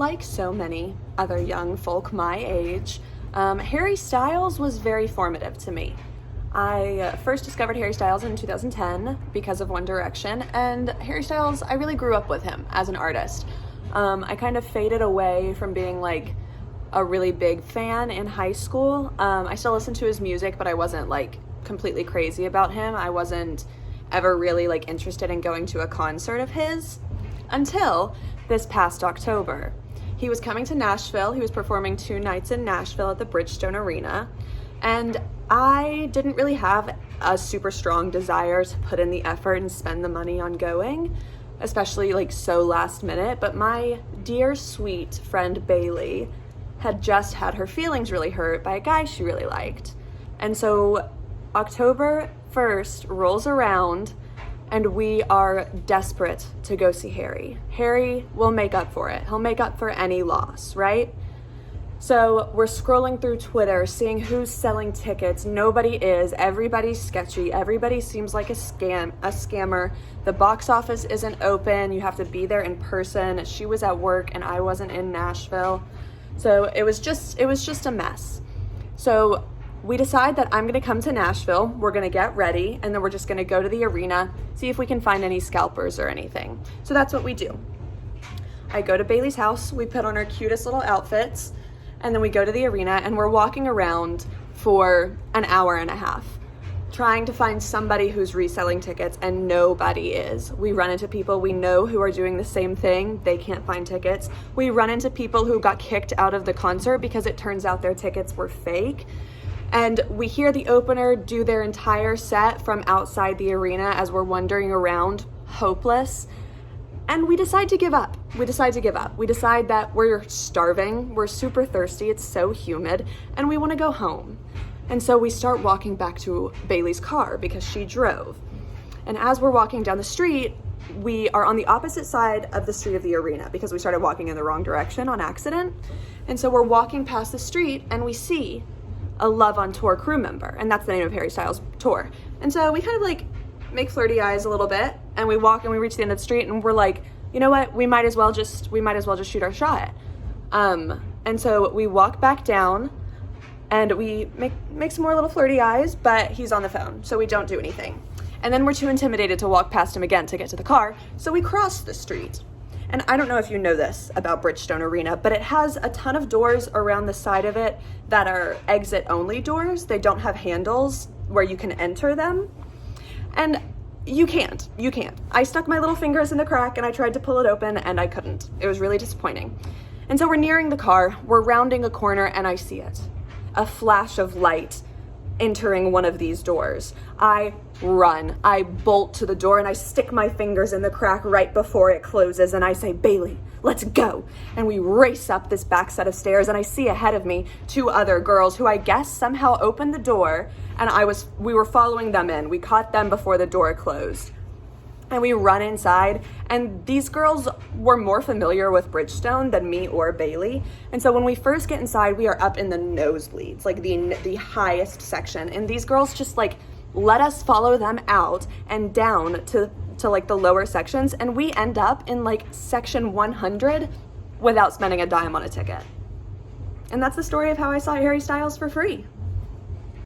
Like so many other young folk my age, Harry Styles was very formative to me. I first discovered Harry Styles in 2010 because of One Direction, and Harry Styles, I really grew up with him as an artist. I kind of faded away from being like a really big fan in high school. I still listened to his music, but I wasn't like completely crazy about him. I wasn't ever really like interested in going to a concert of his until this past October. He was coming to Nashville. He was performing 2 nights in Nashville at the Bridgestone Arena, and I didn't really have a super strong desire to put in the effort and spend the money on going, especially like so last minute. But my dear sweet friend Bailey had just had her feelings really hurt by a guy she really liked. And so October 1st rolls around and we are desperate to go see Harry. Harry will make up for it. He'll make up for any loss, right? So we're scrolling through Twitter, seeing who's selling tickets. Nobody is. Everybody's sketchy. Everybody seems like a scammer. The box office isn't open. You have to be there in person. She was at work and I wasn't in Nashville. So it was just a mess. So we decide that I'm gonna come to Nashville, we're gonna get ready, and then we're just gonna go to the arena, see if we can find any scalpers or anything. So that's what we do. I go to Bailey's house, we put on our cutest little outfits, and then we go to the arena and we're walking around for an hour and a half, trying to find somebody who's reselling tickets, and nobody is. We run into people we know who are doing the same thing. They can't find tickets. We run into people who got kicked out of the concert because it turns out their tickets were fake. And we hear the opener do their entire set from outside the arena as we're wandering around, hopeless. And we decide to give up. We decide that we're starving, we're super thirsty, it's so humid, and we want to go home. And so we start walking back to Bailey's car because she drove. And as we're walking down the street, we are on the opposite side of the street of the arena because we started walking in the wrong direction on accident. And so we're walking past the street and we see a Love on Tour crew member, and that's the name of Harry Styles' tour. And so we kind of like make flirty eyes a little bit, and we walk and we reach the end of the street and we're like, you know what, we might as well just shoot our shot. And so we walk back down and we make some more little flirty eyes, but he's on the phone, so we don't do anything. And then we're too intimidated to walk past him again to get to the car, so we cross the street. And I don't know if you know this about Bridgestone Arena, but it has a ton of doors around the side of it that are exit-only doors. They don't have handles where you can enter them. And you can't. I stuck my little fingers in the crack and I tried to pull it open and I couldn't. It was really disappointing. And so we're nearing the car, we're rounding a corner and I see it. A flash of light entering one of these doors. I run, I bolt to the door and I stick my fingers in the crack right before it closes and I say, Bailey, let's go. And we race up this back set of stairs and I see ahead of me 2 other girls who I guess somehow opened the door and we were following them in. We caught them before the door closed. And we run inside, and these girls were more familiar with Bridgestone than me or Bailey. And so when we first get inside, we are up in the nosebleeds, like the highest section. And these girls just like let us follow them out and down to like the lower sections. And we end up in like section 100 without spending a dime on a ticket. And that's the story of how I saw Harry Styles for free.